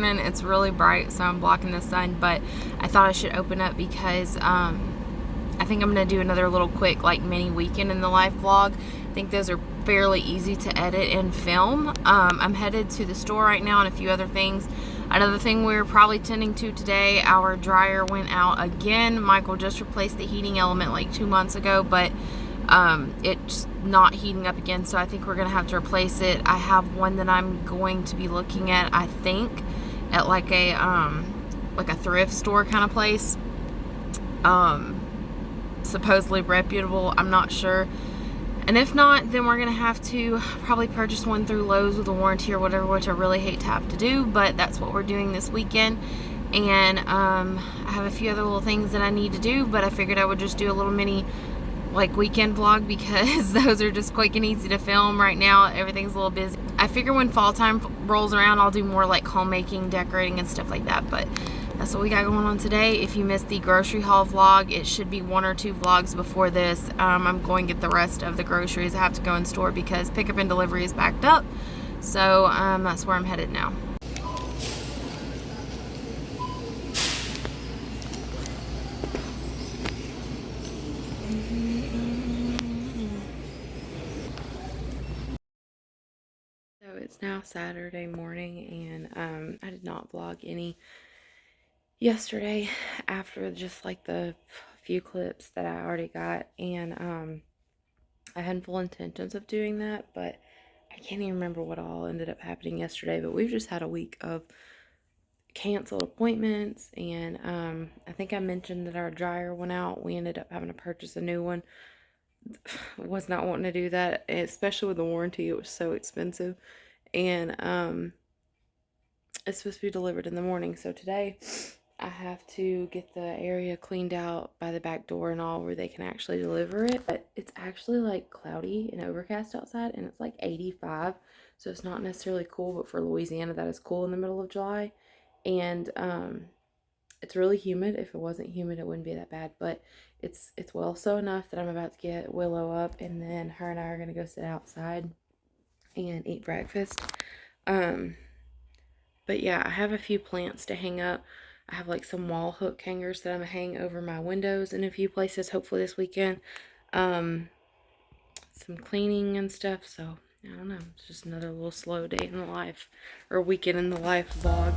morning. It's really bright, so I'm blocking the sun, but I thought I should open up because I think I'm going to do another little quick like mini weekend in the life vlog. I think those are fairly easy to edit and film. I'm headed to the store right now and a few other things. Another thing we're probably tending to today, our dryer went out again. Michael just replaced the heating element like 2 months ago, but it's not heating up again, so I think we're gonna have to replace it. I have one that I'm going to be looking at, I think, at like a thrift store kind of place. Supposedly reputable, I'm not sure. And if not, then we're gonna have to probably purchase one through Lowe's with a warranty or whatever, which I really hate to have to do, but that's what we're doing this weekend. And I have a few other little things that I need to do, but I figured I would just do a little mini like weekend vlog because those are just quick and easy to film. Right now everything's a little busy. I figure when fall time rolls around I'll do more like homemaking, decorating and stuff like that, but that's what we got going on today. If you missed the grocery haul vlog, it should be 1 or 2 vlogs before this. I'm going to get the rest of the groceries. I have to go in store because pickup and delivery is backed up, so that's where I'm headed now. So it's now Saturday morning, and I did not vlog any yesterday after just like the few clips that I already got, and I had full intentions of doing that, but I can't even remember what all ended up happening yesterday. But we've just had a week of canceled appointments, and I think I mentioned that our dryer went out. We ended up having to purchase a new one. Was not wanting to do that, especially with the warranty. It was so expensive, and it's supposed to be delivered in the morning. So today I have to get the area cleaned out by the back door and all where they can actually deliver it. But it's actually like cloudy and overcast outside, and it's like 85, so it's not necessarily cool, but for Louisiana that is cool in the middle of July. And it's really humid. If it wasn't humid it wouldn't be that bad, but it's well so enough that I'm about to get Willow up, and then her and I are gonna go sit outside and eat breakfast. But yeah, I have a few plants to hang up. I have like some wall hook hangers that I'm gonna hang over my windows in a few places hopefully this weekend. Some cleaning and stuff, so I don't know, it's just another little slow day in the life, or weekend in the life vlog.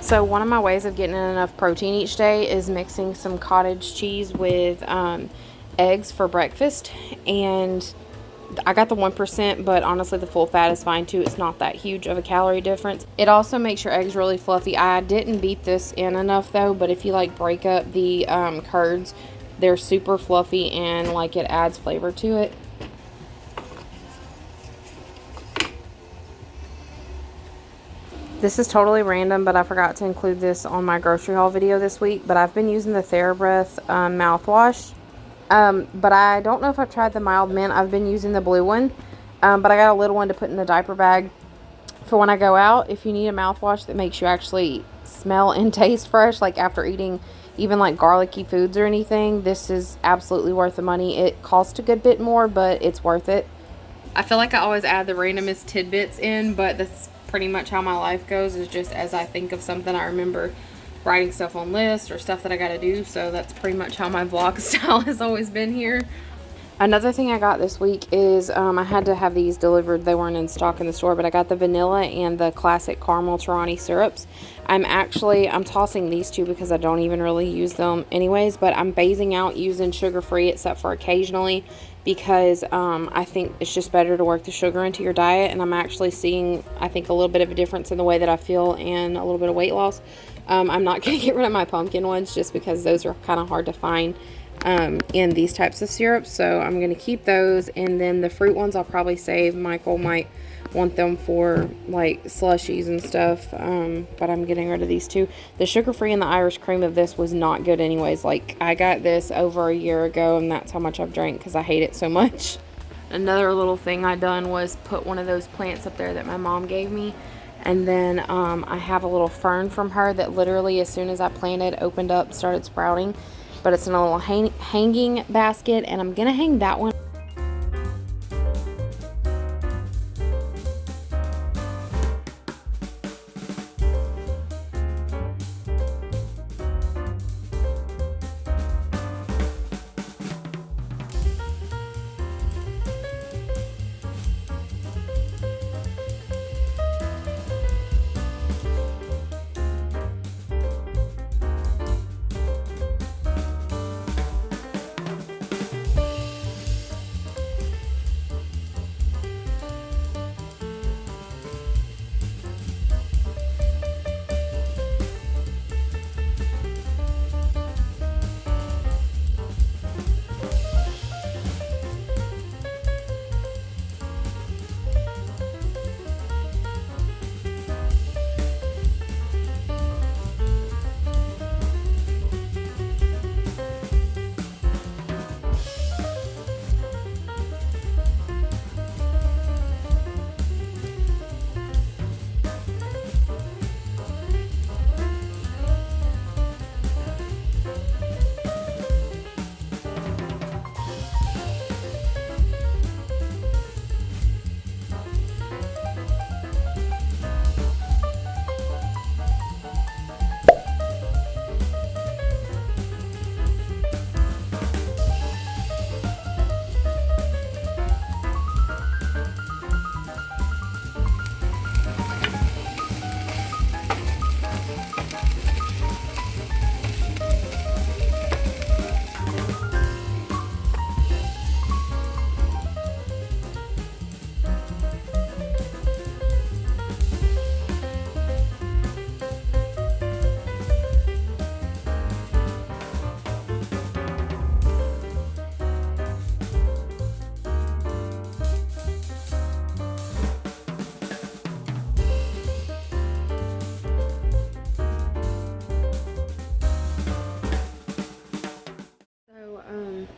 So one of my ways of getting enough protein each day is mixing some cottage cheese with eggs for breakfast. And I got the 1%, but honestly the full fat is fine too. It's not that huge of a calorie difference. It also makes your eggs really fluffy. I didn't beat this in enough though, but if you like break up the curds, they're super fluffy and like it adds flavor to it. This is totally random, but I forgot to include this on my grocery haul video this week. But I've been using the TheraBreath mouthwash. But I don't know if I've tried the mild mint. I've been using the blue one. But I got a little one to put in the diaper bag for when I go out. If you need a mouthwash that makes you actually smell and taste fresh, like after eating even like garlicky foods or anything, this is absolutely worth the money. It costs a good bit more, but it's worth it. I feel like I always add the randomest tidbits in, but that's pretty much how my life goes, is just as I think of something, I remember writing stuff on lists or stuff that I gotta do. So that's pretty much how my vlog style has always been here. Another thing I got this week is I had to have these delivered. They weren't in stock in the store, but I got the vanilla and the classic caramel Torani syrups. I'm tossing these two because I don't even really use them anyways, but I'm phasing out using sugar-free except for occasionally, because I think it's just better to work the sugar into your diet. And I'm actually seeing, I think, a little bit of a difference in the way that I feel and a little bit of weight loss. I'm not going to get rid of my pumpkin ones just because those are kind of hard to find in these types of syrups. So I'm going to keep those. And then the fruit ones I'll probably save. Michael might want them for like slushies and stuff, but I'm getting rid of these two. The sugar-free and the Irish cream of this was not good anyways. Like, I got this over a year ago, and that's how much I've drank because I hate it so much. Another little thing I done was put one of those plants up there that my mom gave me, and then I have a little fern from her that literally as soon as I planted, opened up, started sprouting. But it's in a little hanging basket, and I'm gonna hang that one.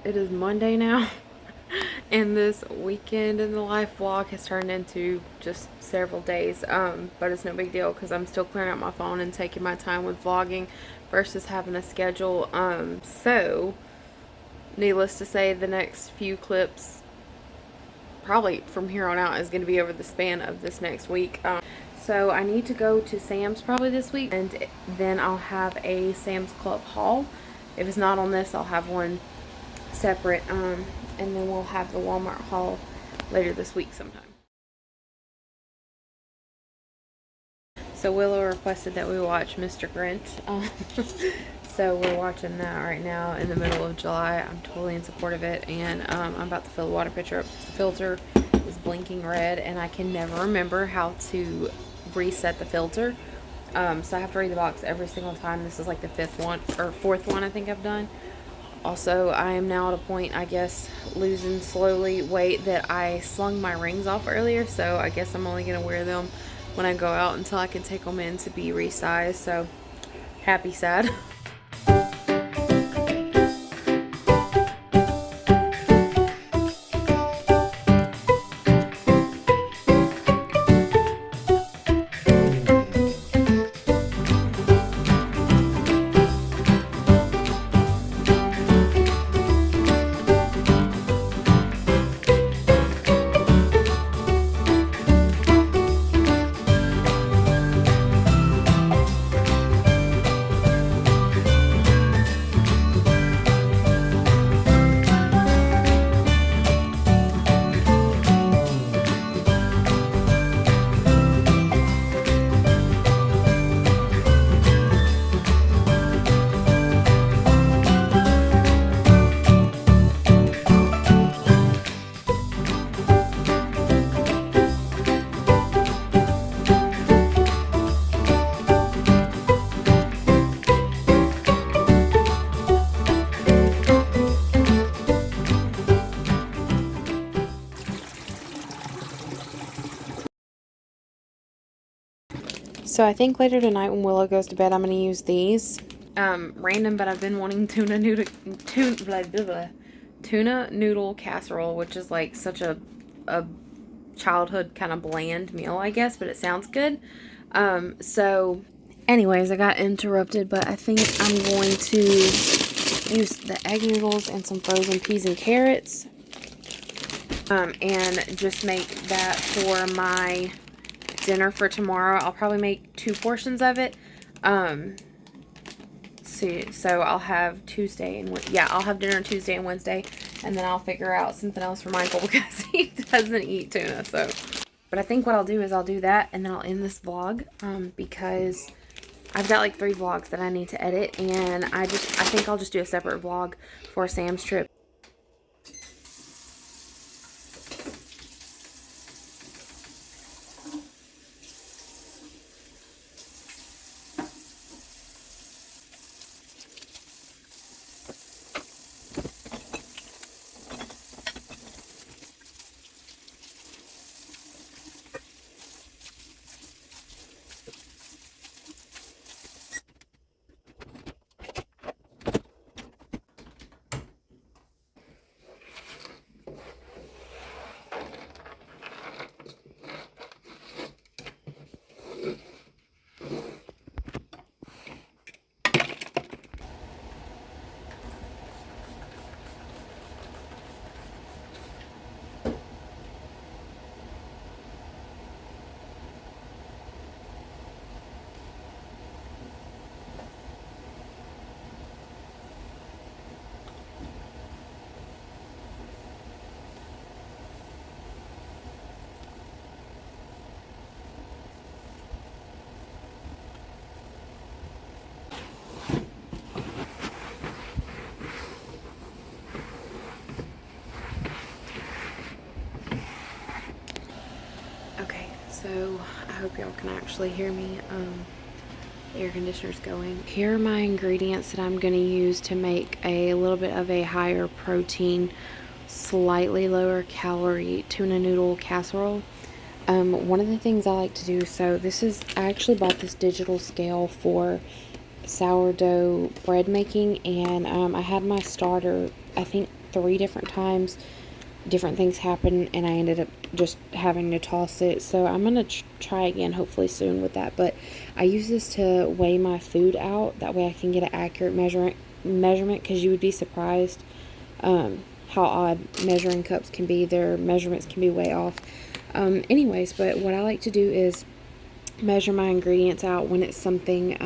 It is Monday now, and this weekend in the life vlog has turned into just several days, but it's no big deal because I'm still clearing out my phone and taking my time with vlogging versus having a schedule. So needless to say, the next few clips probably from here on out is going to be over the span of this next week. So I need to go to Sam's probably this week, and then I'll have a Sam's Club haul. If it's not on this, I'll have one separate, and then we'll have the Walmart haul later this week sometime. So Willow requested that we watch Mr. Grinch, so we're watching that right now in the middle of July. I'm totally in support of it, and I'm about to fill the water pitcher up. The filter is blinking red, and I can never remember how to reset the filter, so I have to read the box every single time. This is like the fourth one I think I've done. Also, I am now at a point, I guess, losing slowly weight that I slung my rings off earlier, so I guess I'm only going to wear them when I go out until I can take them in to be resized. So, happy, sad. So I think later tonight when Willow goes to bed, I'm going to use these. Random, but I've been wanting tuna noodle casserole, which is like such a childhood kind of bland meal, I guess, but it sounds good. So anyways, I got interrupted, but I think I'm going to use the egg noodles and some frozen peas and carrots, and just make that for my dinner for tomorrow. I'll probably make 2 portions of it. So I'll have Tuesday and I'll have dinner Tuesday and Wednesday, and then I'll figure out something else for Michael because he doesn't eat tuna. So, but I think what I'll do is I'll do that, and then I'll end this vlog, because I've got like 3 vlogs that I need to edit, and I think I'll just do a separate vlog for Sam's trip. Okay, so I hope y'all can actually hear me. The air conditioner's going. Here are my ingredients that I'm going to use to make a little bit of a higher protein, slightly lower calorie tuna noodle casserole. One of the things I like to do, so I actually bought this digital scale for sourdough bread making, and I had my starter, I think 3 different times. Different things happened, and I ended up just having to toss it. So I'm going to try again hopefully soon with that. But I use this to weigh my food out. That way I can get an accurate measurement, because you would be surprised how odd measuring cups can be. Their measurements can be way off. Anyways, but what I like to do is measure my ingredients out when it's something,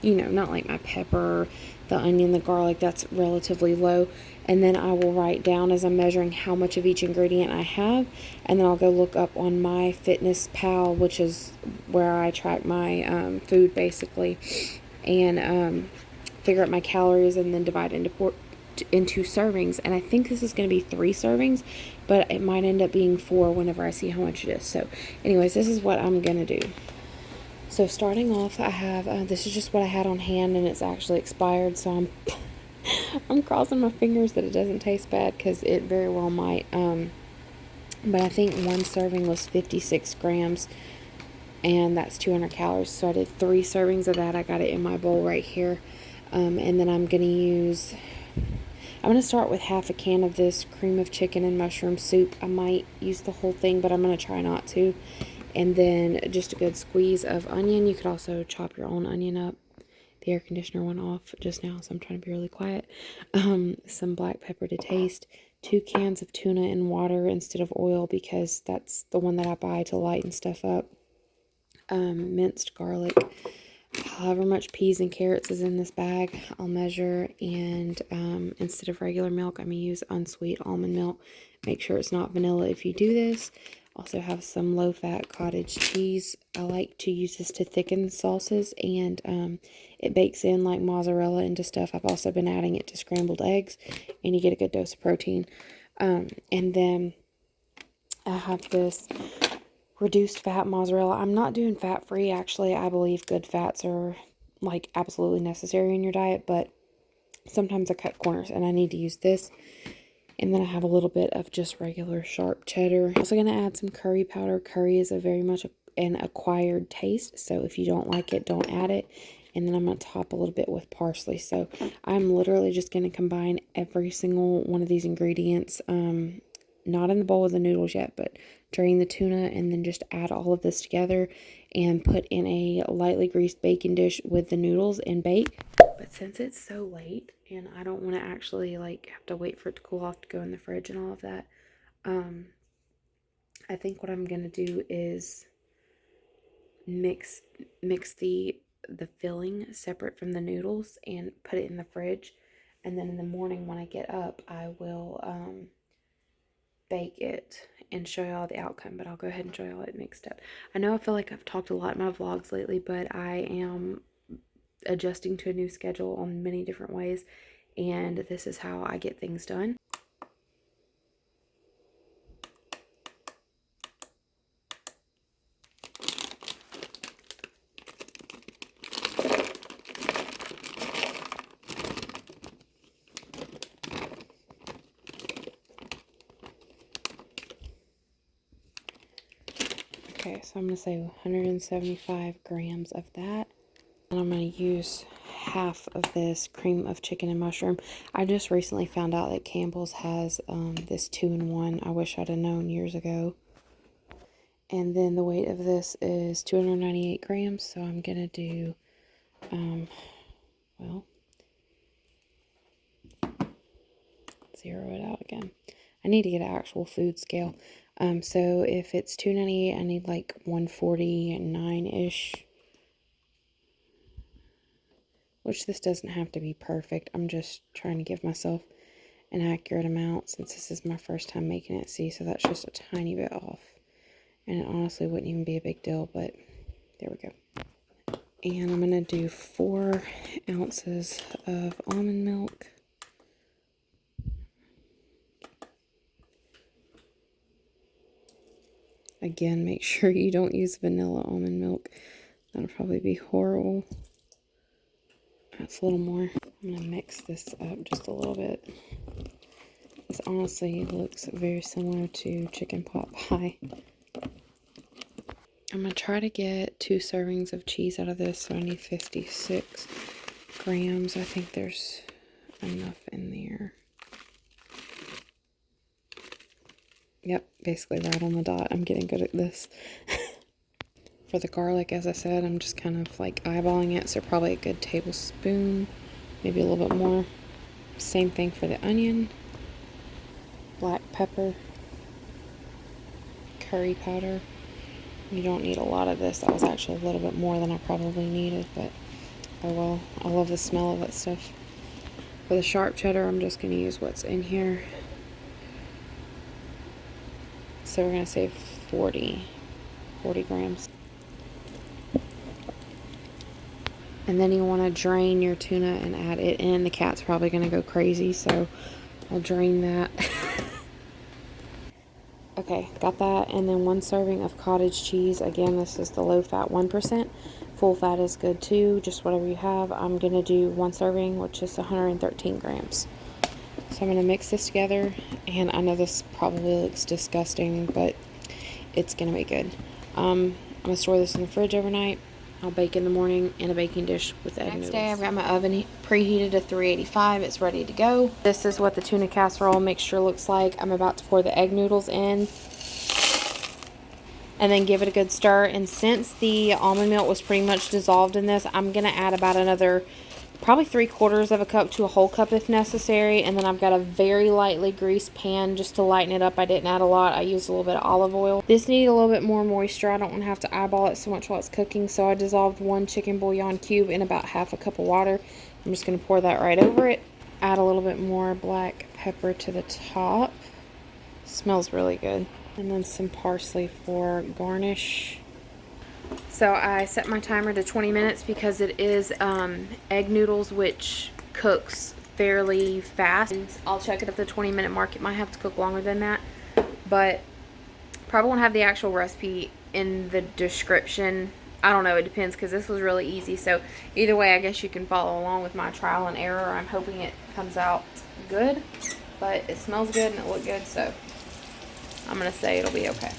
not like my pepper, the onion, the garlic, that's relatively low. And then I will write down as I'm measuring how much of each ingredient I have. And then I'll go look up on MyFitnessPal, which is where I track my food basically, and figure out my calories, and then divide into servings. And I think this is going to be 3 servings, but it might end up being 4 whenever I see how much it is. So anyways, this is what I'm going to do. So starting off, I have, this is just what I had on hand, and it's actually expired, so I'm crossing my fingers that it doesn't taste bad, because it very well might. But I think 1 serving was 56 grams, and that's 200 calories. So I did 3 servings of that. I got it in my bowl right here. And then I'm going to start with half a can of this cream of chicken and mushroom soup. I might use the whole thing, but I'm going to try not to. And then just a good squeeze of onion. You could also chop your own onion up. The air conditioner went off just now, so I'm trying to be really quiet. Some black pepper to taste. 2 cans of tuna in water instead of oil, because that's the one that I buy to lighten stuff up. Minced garlic. However much peas and carrots is in this bag, I'll measure. And instead of regular milk, I'm going to use unsweet almond milk. Make sure it's not vanilla if you do this. Also have some low-fat cottage cheese. I like to use this to thicken sauces, and it bakes in like mozzarella into stuff. I've also been adding it to scrambled eggs, and you get a good dose of protein. And then I have this reduced fat mozzarella. I'm not doing fat-free, actually. I believe good fats are like absolutely necessary in your diet, but sometimes I cut corners, and I need to use this. And then I have a little bit of just regular sharp cheddar. I'm also going to add some curry powder. Curry is a very much an acquired taste. So if you don't like it, don't add it. And then I'm going to top a little bit with parsley. So I'm literally just going to combine every single one of these ingredients. Not in the bowl with the noodles yet, but drain the tuna and then just add all of this together and put in a lightly greased baking dish with the noodles and bake. But since it's so late and I don't want to actually like have to wait for it to cool off to go in the fridge and all of that, I think what I'm going to do is mix the filling separate from the noodles and put it in the fridge. And then in the morning when I get up, I will bake it and show you all the outcome, but I'll go ahead and show you all it mixed up. I know I feel like I've talked a lot in my vlogs lately, but I am adjusting to a new schedule on many different ways, and this is how I get things done. Okay, so I'm going to say 175 grams of that. And I'm going to use half of this cream of chicken and mushroom. I just recently found out that Campbell's has this 2-in-1. I wish I'd have known years ago. And then the weight of this is 298 grams. So I'm going to do, well, zero it out again. I need to get an actual food scale. So if it's 298, I need like 149-ish. Which this doesn't have to be perfect. I'm just trying to give myself an accurate amount since this is my first time making it. See, so that's just a tiny bit off. And it honestly wouldn't even be a big deal, but there we go. And I'm going to do 4 ounces of almond milk. Again, make sure you don't use vanilla almond milk. That'll probably be horrible. That's a little more. I'm going to mix this up just a little bit. This honestly looks very similar to chicken pot pie. I'm going to try to get 2 servings of cheese out of this, so I need 56 grams. I think there's enough in there. Yep, basically right on the dot. I'm getting good at this. For the garlic, as I said, I'm just kind of like eyeballing it, so probably a good tablespoon, maybe a little bit more. Same thing for the onion, black pepper, curry powder. You don't need a lot of this. That was actually a little bit more than I probably needed, but oh well. I love the smell of that stuff. For the sharp cheddar, I'm just going to use what's in here. So we're going to say 40 grams. And then you want to drain your tuna and add it in. The cat's probably going to go crazy, so I'll drain that. Okay, got that. And then 1 serving of cottage cheese. Again, this is the low fat 1%. Full fat is good too, just whatever you have. I'm going to do 1 serving, which is 113 grams. So I'm going to mix this together, and I know this probably looks disgusting, but it's going to be good. I'm going to store this in the fridge overnight. I'll bake in the morning in a baking dish with egg noodles. Next day, I've got my oven preheated to 385. It's ready to go. This is what the tuna casserole mixture looks like. I'm about to pour the egg noodles in and then give it a good stir. And since the almond milk was pretty much dissolved in this, I'm going to add about another probably 3/4 of a cup to a whole cup if necessary. And then I've got a very lightly greased pan just to lighten it up. I didn't add a lot. I used a little bit of olive oil. This needed a little bit more moisture. I don't want to have to eyeball it so much while it's cooking. So I dissolved 1 chicken bouillon cube in about half a cup of water. I'm just going to pour that right over it. Add a little bit more black pepper to the top. Smells really good. And then some parsley for garnish. So I set my timer to 20 minutes because it is egg noodles, which cooks fairly fast. I'll check it at the 20-minute mark. It might have to cook longer than that, but probably won't have the actual recipe in the description. I don't know, it depends, because this was really easy. So either way, I guess you can follow along with my trial and error. I'm hoping it comes out good, but it smells good and it looked good, so I'm gonna say it'll be okay.